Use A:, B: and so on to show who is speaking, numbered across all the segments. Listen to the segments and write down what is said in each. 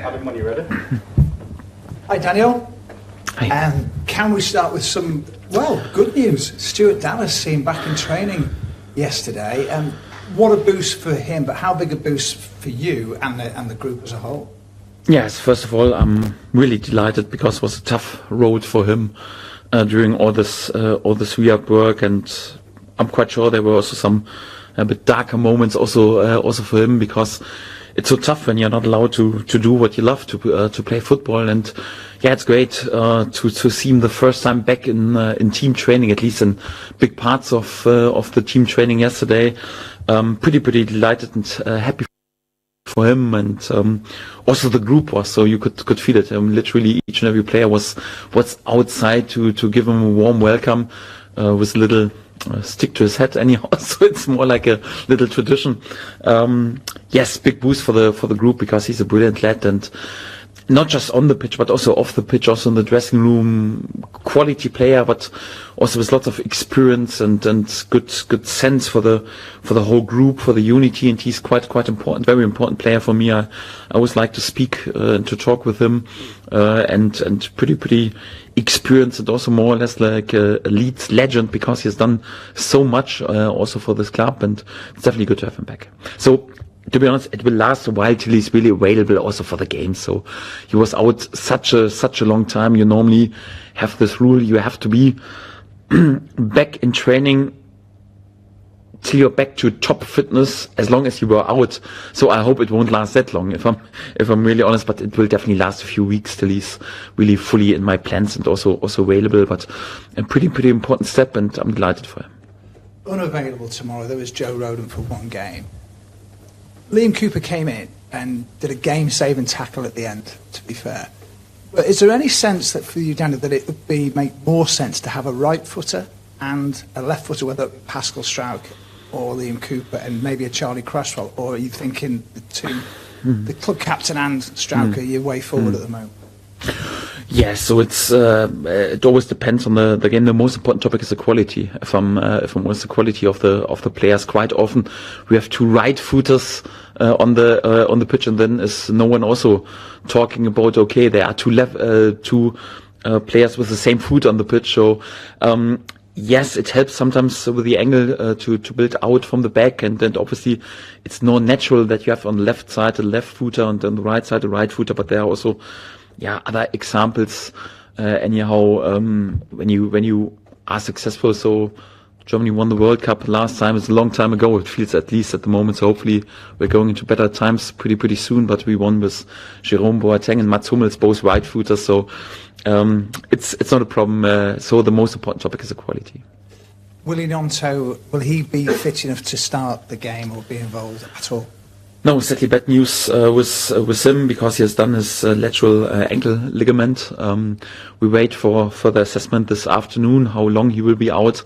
A: Adam, when you're ready.
B: Hi, Daniel.
C: Hi.
B: Can we start with some, good news? Stuart Dallas seen back in training yesterday. What a boost for him, but how big a boost for you and the group as a whole?
C: Yes, first of all, I'm really delighted because it was a tough road for him during all this rehab work, and I'm quite sure there were also some a bit darker moments also for him, because it's so tough when you're not allowed to do what you love, to play football. And yeah, it's great to see him the first time back in team training, at least in big parts of the team training yesterday. Pretty delighted and happy for him, and also the group was, so you could feel it. Literally each and every player was outside to give him a warm welcome with a little stick to his head anyhow, so it's more like a little tradition. Yes, big boost for the group, because he's a brilliant lad, and not just on the pitch but also off the pitch, also in the dressing room, quality player, but also with lots of experience and good sense for the whole group, for the unity, and he's quite important, very important player for me. I always like to speak and to talk with him, and pretty experienced, and also more or less like a Leeds legend, because he has done so much also for this club, and it's definitely good to have him back. So to be honest, it will last a while till he's really available also for the game. So he was out such a long time. You normally have this rule, you have to be back in training till you're back to top fitness as long as you were out. So I hope it won't last that long, if I'm really honest, but it will definitely last a few weeks till he's really fully in my plans and also available. But a pretty important step, and I'm delighted for him.
B: Unavailable tomorrow, there was Joe Rodon for one game. Liam Cooper came in and did a game-saving tackle at the end, to be fair. But is there any sense that for you, Daniel, that it would make more sense to have a right footer and a left footer, whether it be Pascal Struijk or Liam Cooper, and maybe a Charlie Cresswell? Or are you thinking the club captain and Struijk are your way forward at the moment?
C: Yeah, so it always depends on the game. The most important topic is the quality. If I'm honest, the quality of the players. Quite often we have two right footers on the pitch, and then is no one also talking about, okay, there are two players with the same foot on the pitch. So yes, it helps sometimes with the angle to build out from the back, and then obviously it's more natural that you have on the left side a left footer, and on the right side a right footer. But there are also other examples anyhow when you are successful. So Germany won the World Cup last time. It's a long time ago, it feels, at least at the moment. So hopefully we're going into better times pretty soon. But we won with Jerome Boateng and Mats Hummels, both right footers. So it's not a problem. So the most important topic is the quality.
B: Willy Gnonto, will he be fit enough to start the game or be involved at all?
C: No, sadly bad news with him, because he has done his lateral ankle ligament. We wait for further assessment this afternoon, how long he will be out,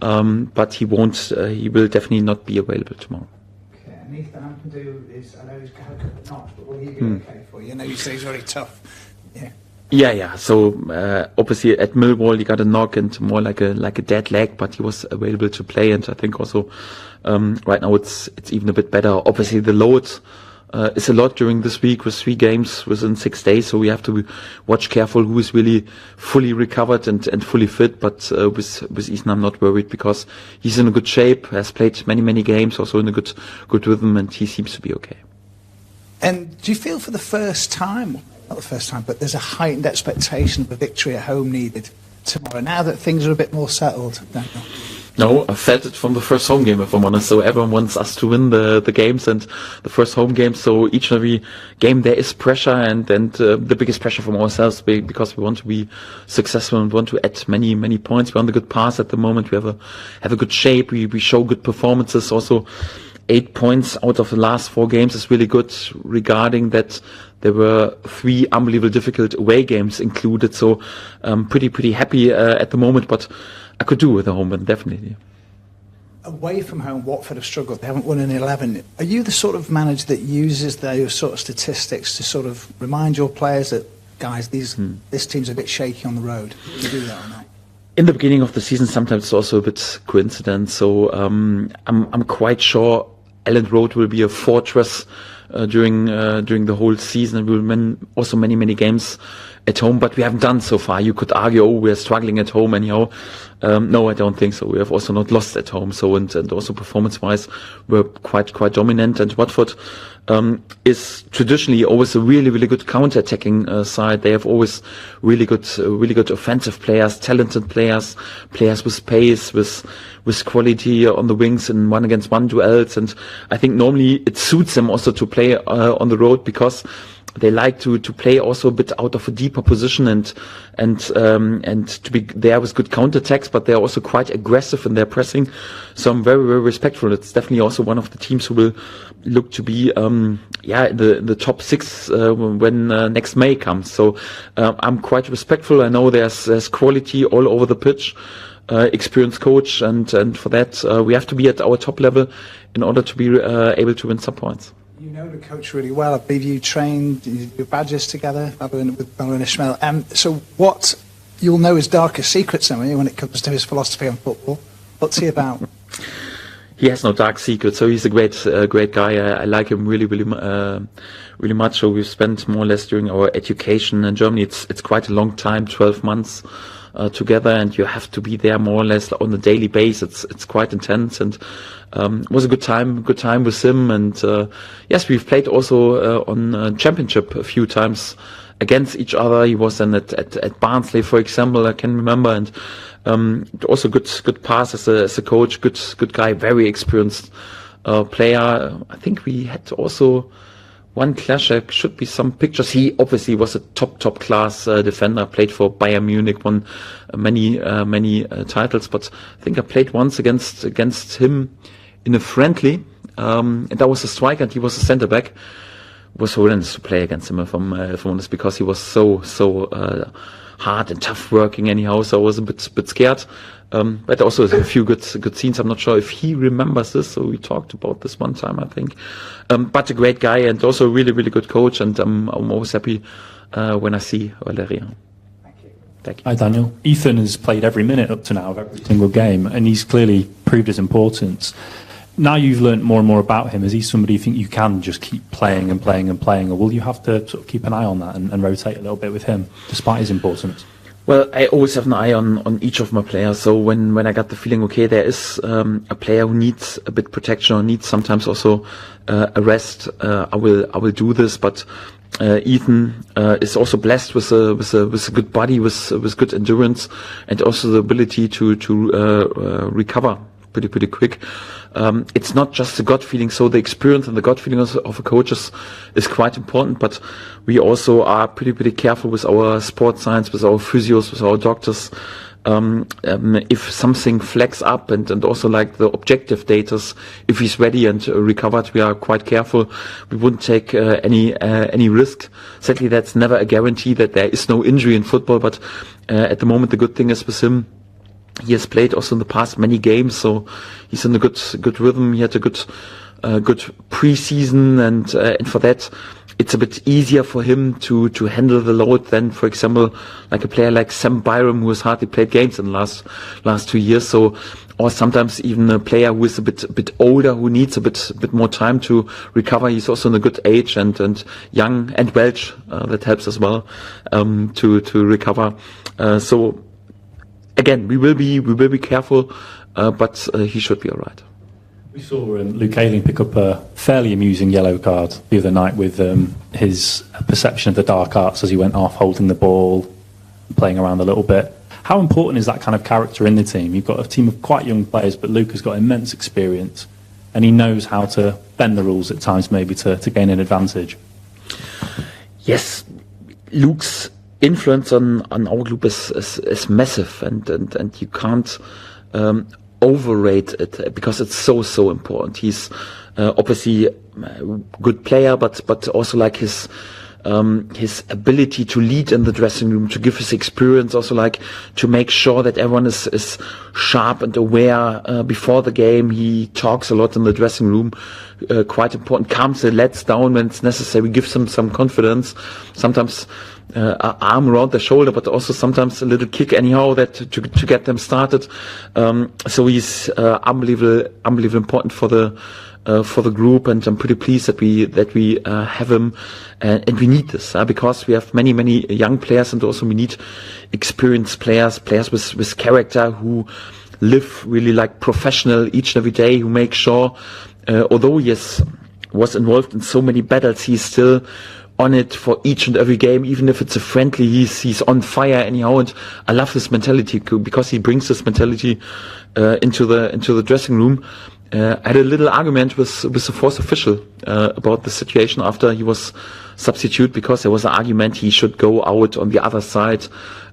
C: but he will definitely not be available tomorrow.
B: Okay, and Ethan Ampadu is, I know he's had a notch, but will he be okay for you? I know you say he's very tough.
C: Yeah. So obviously at Millwall he got a knock and more like a dead leg, but he was available to play, and I think also right now it's even a bit better. Obviously the load is a lot during this week with 3 games within 6 days, so we have to watch careful who is really fully recovered and fully fit. But with Ethan I'm not worried, because he's in a good shape, has played many games, also in a good rhythm, and he seems to be okay.
B: And do you feel for the first time, not the first time, but there's a heightened expectation of a victory at home needed tomorrow, now that things are a bit more settled, Daniel?
C: No, I felt it from the first home game, if I'm honest. So everyone wants us to win the games and the first home game. So each and every game there is pressure, and the biggest pressure from ourselves, because we want to be successful and want to add many points. We're on the good path at the moment. We have a good shape. We show good performances. Also, 8 points out of the last 4 games is really good, regarding that there were 3 unbelievable difficult away games included. So pretty happy at the moment, but I could do with a home win, definitely.
B: Away from home, Watford have struggled. They haven't won in 11. Are you the sort of manager that uses those sort of statistics to sort of remind your players that, guys, this team's a bit shaky on the road? Do you do that or not?
C: In the beginning of the season, sometimes it's also a bit coincidence. So I'm quite sure Elland Road will be a fortress during the whole season, and we will win also many games at home, but we haven't done so far. You could argue, we're struggling at home anyhow. No, I don't think so. We have also not lost at home. So, and also performance-wise, we're quite dominant. And Watford is traditionally always a really good counter-attacking side. They have always really good offensive players, talented players with pace, with quality on the wings in 1-against-1 duels. And I think normally it suits them also to play on the road, because they like to play also a bit out of a deeper position and to be there with good counterattacks, but they're also quite aggressive in their pressing. So I'm very respectful. It's definitely also one of the teams who will look to be the top 6 when next May comes. So I'm quite respectful. I know there's quality all over the pitch, experienced coach, and for that we have to be at our top level in order to be able to win some points.
B: You know the coach really well. I believe you trained your badges together with Bella and Ishmael. So what you'll know his darkest secrets when it comes to his philosophy on football. What's he about?
C: He has no dark secrets. So he's a great guy. I like him really much. So we've spent more or less during our education in Germany. It's quite a long time, 12 months. Together, and you have to be there more or less on a daily basis. It's quite intense, and it was a good time with him. And yes, we've played also on championship a few times against each other. He was then at Barnsley, for example, I can remember, and also good pass as a coach, good guy, very experienced player. I think we had also one clash. There should be some pictures. He obviously was a top class defender. Played for Bayern Munich, won many titles. But I think I played once against him in a friendly, and that was a striker, and he was a centre back. It was horrendous to play against him, if I'm honest, because he was so hard and tough working anyhow. So I was a bit scared. But also a few good scenes. I'm not sure if he remembers this, so we talked about this one time, I think. But a great guy, and also a really good coach, and I'm always happy when I see Valeria. Thank you.
A: Hi Daniel. Ethan has played every minute up to now of every single game, and he's clearly proved his importance. Now you've learnt more and more about him, is he somebody you think you can just keep playing, or will you have to sort of keep an eye on that and rotate a little bit with him, despite his importance?
C: Well, I always have an eye on each of my players. So when I got the feeling, okay, there is a player who needs a bit protection or needs sometimes also a rest, I will do this. But Ethan is also blessed with a good body, with good endurance, and also the ability to recover pretty quick. It's not just the gut feeling. So the experience and the gut feeling of a coach is quite important, but we also are pretty careful with our sports science, with our physios, with our doctors. If something flags up, and also like the objective data, if he's ready and recovered, we are quite careful. We wouldn't take any risk. Certainly that's never a guarantee that there is no injury in football, but at the moment the good thing is with him, he has played also in the past many games, so he's in a good rhythm. He had a good pre-season, and for that, it's a bit easier for him to handle the load than, for example, like a player like Sam Byram, who has hardly played games in the last 2 years. So, or sometimes even a player who is a bit older, who needs a bit more time to recover. He's also in a good age and young and Welsh. That helps as well to recover. So. Again, we will be careful, but he should be all right.
A: We saw Luke Ayling pick up a fairly amusing yellow card the other night with his perception of the dark arts as he went off, holding the ball, playing around a little bit. How important is that kind of character in the team? You've got a team of quite young players, but Luke has got immense experience, and he knows how to bend the rules at times, maybe to gain an advantage.
C: Yes, Luke's influence on our group is massive, and you can't overrate it, because it's so important. He's obviously a good player, but also like his ability to lead in the dressing room, to give his experience, also like to make sure that everyone is sharp and aware before the game. He talks a lot in the dressing room, quite important, calms the lads down when it's necessary, gives them some confidence, sometimes arm around the shoulder, but also sometimes a little kick anyhow that to get them started. So he's unbelievable important for the for the group, and I'm pretty pleased that we have him, and we need this because we have many young players, and also we need experienced players with character who live really like professional each and every day, who make sure, although yes, was involved in so many battles, he's still on it for each and every game, even if it's a friendly, he's on fire anyhow. And I love this mentality because he brings this mentality into the dressing room. I had a little argument with the fourth official about the situation after he was substitute, because there was an argument he should go out on the other side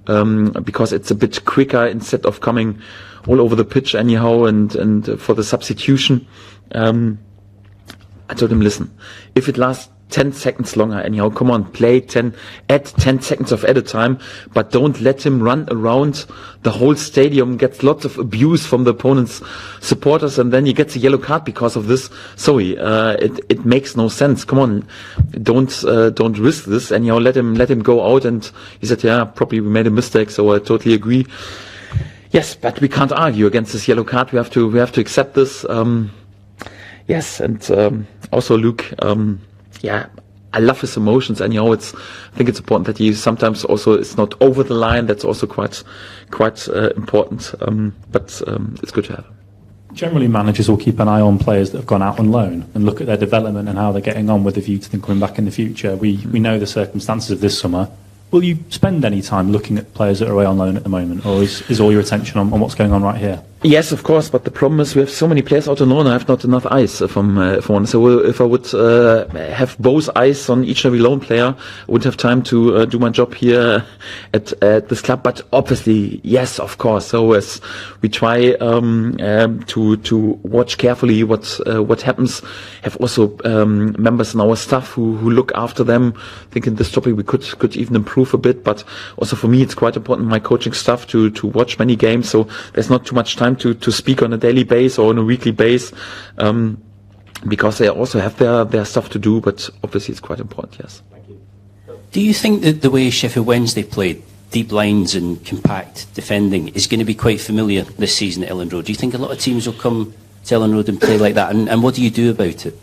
C: because it's a bit quicker instead of coming all over the pitch anyhow, and for the substitution. I told him, listen, if it lasts 10 seconds longer anyhow, come on, add 10 seconds of added time, but don't let him run around the whole stadium, gets lots of abuse from the opponent's supporters, and then he gets a yellow card because of this. Sorry, it makes no sense. Come on, don't risk this anyhow, let him go out. And he said, yeah, probably we made a mistake, so I totally agree. Yes, but we can't argue against this yellow card. We have to accept this. Yes, and also Luke, yeah, I love his emotions, and I think it's important that he sometimes also is not over the line. That's also quite important. But it's good to have him.
A: Generally, managers will keep an eye on players that have gone out on loan and look at their development and how they're getting on with a view to them coming back in the future. We know the circumstances of this summer. Will you spend any time looking at players that are away on loan at the moment, or is all your attention on what's going on right here?
C: Yes, of course, but the problem is we have so many players out on loan. I have not enough eyes from one. So if I would have both eyes on each and every loan player, I would have time to do my job here at this club. But obviously, yes, of course. So as we try to watch carefully what happens, have also members in our staff who look after them. I think in this topic we could even improve a bit. But also for me, it's quite important, my coaching staff, to watch many games. So there's not too much time to speak on a daily basis or on a weekly basis, because they also have their stuff to do, but obviously it's quite important, yes.
D: Do you think that the way Sheffield Wednesday played, deep lines and compact defending, is going to be quite familiar this season at Elland Road? Do you think a lot of teams will come to Elland Road and play like that, and what do you do about it?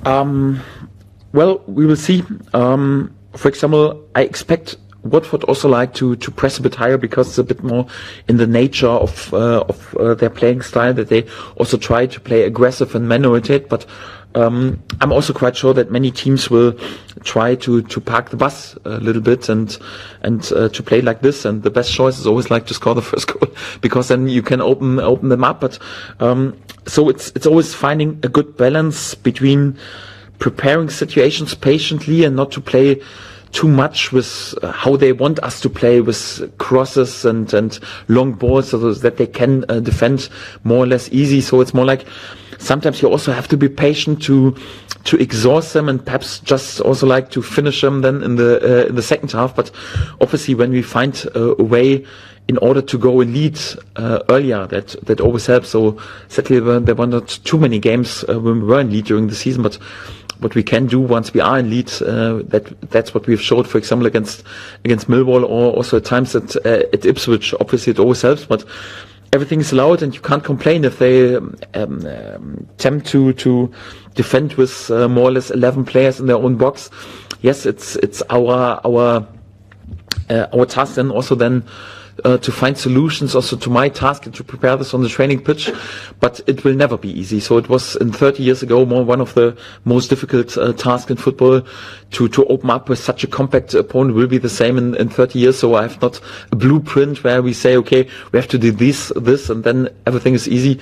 C: Well, we will see. For example, I expect Watford also like to press a bit higher, because it's a bit more in the nature of their playing style, that they also try to play aggressive and man-oriented. But I'm also quite sure that many teams will try to park the bus a little bit and to play like this. And the best choice is always like to score the first goal, because then you can open them up. But so it's always finding a good balance between preparing situations patiently and not to play too much with how they want us to play, with crosses and long balls, so that they can defend more or less easy. So it's more like sometimes you also have to be patient to exhaust them, and perhaps just also like to finish them then in the second half. But obviously when we find a way in order to go in lead earlier, that always helps. So sadly there were not too many games when we were in lead during the season, but what we can do once we are in lead, that's what we've showed, for example, against Millwall, or also at times at Ipswich. Obviously it always helps, but everything is allowed, and you can't complain if they attempt to defend with more or less 11 players in their own box. Yes, it's our task then also to find solutions, also to my task, and to prepare this on the training pitch. But it will never be easy. So it was 30 years ago one of the most difficult tasks in football. To open up with such a compact opponent will be the same in 30 years. So I have not a blueprint where we say, okay, we have to do this, and then everything is easy.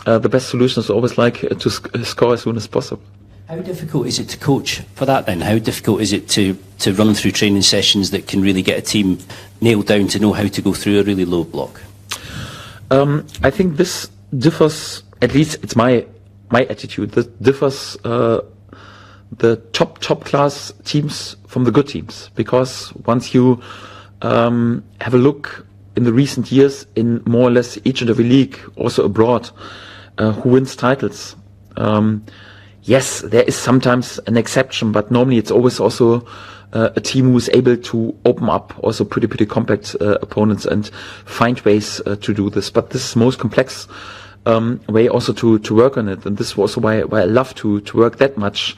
C: The best solution is always like to score as soon as possible.
D: How difficult is it to coach for that then? How difficult is it to run through training sessions that can really get a team nailed down to know how to go through a really low block?
C: I think this differs, at least it's my attitude, that differs the top class teams from the good teams. Because once you have a look in the recent years in more or less each and every league, also abroad, who wins titles, yes, there is sometimes an exception, but normally it's always also a team who is able to open up also pretty compact opponents and find ways to do this. But this is most complex way also to work on it. And this was why I love to work that much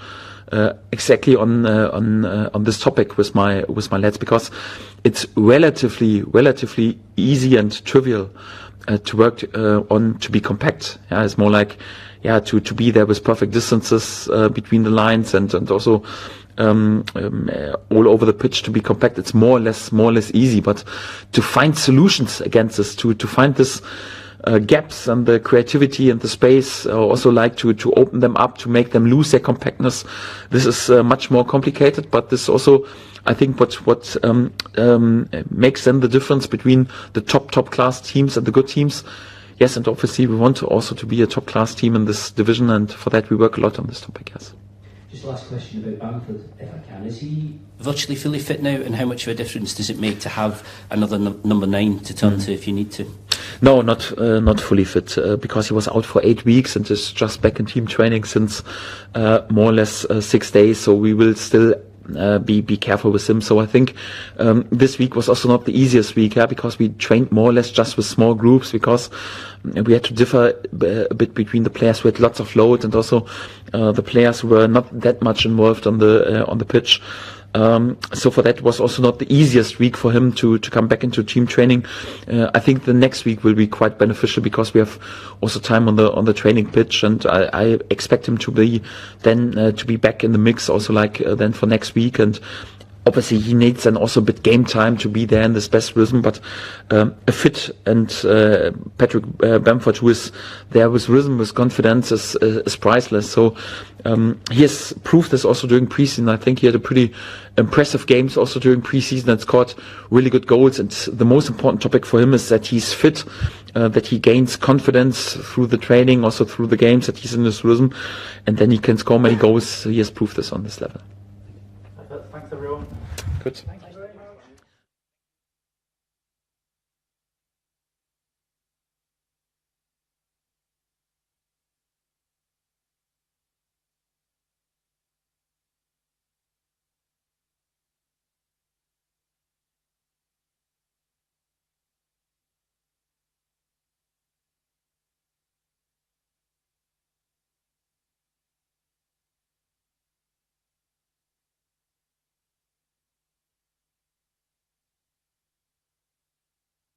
C: exactly on this topic with my lads, because it's relatively easy and trivial to work on to be compact. Yeah, it's more like to be there with perfect distances between the lines and also all over the pitch to be compact. It's more or less easy, but to find solutions against this, to find this gaps and the creativity and the space, also like to open them up, to make them lose their compactness. This is much more complicated, but this also, I think, what makes then the difference between the top class teams and the good teams. Yes, and obviously we want also to be a top class team in this division, and for that we work a lot on this topic. Yes.
D: Just last question about Bamford, if I can. Is he virtually fully fit now, and how much of a difference does it make to have another number 9 to turn to if you need to?
C: No, not fully fit, because he was out for 8 weeks and is just back in team training since more or less 6 days. So we will still be careful with him. So I think this week was also not the easiest week, because we trained more or less just with small groups, because we had to differ a bit between the players who had lots of load and also the players who were not that much involved on the pitch. So for that was also not the easiest week for him to come back into team training. I think the next week will be quite beneficial, because we have also time on the training pitch, and I expect him to be then to be back in the mix also then for next week. And obviously he needs then also a bit game time to be there in this best rhythm, but a fit and Patrick Bamford, who is there with rhythm, with confidence, is priceless. So he has proved this also during preseason. I think he had a pretty impressive games also during preseason and scored really good goals. And the most important topic for him is that he's fit, that he gains confidence through the training, also through the games, that he's in this rhythm, and then he can score many goals. He has proved this on this level.
A: Thanks everyone.
C: Good.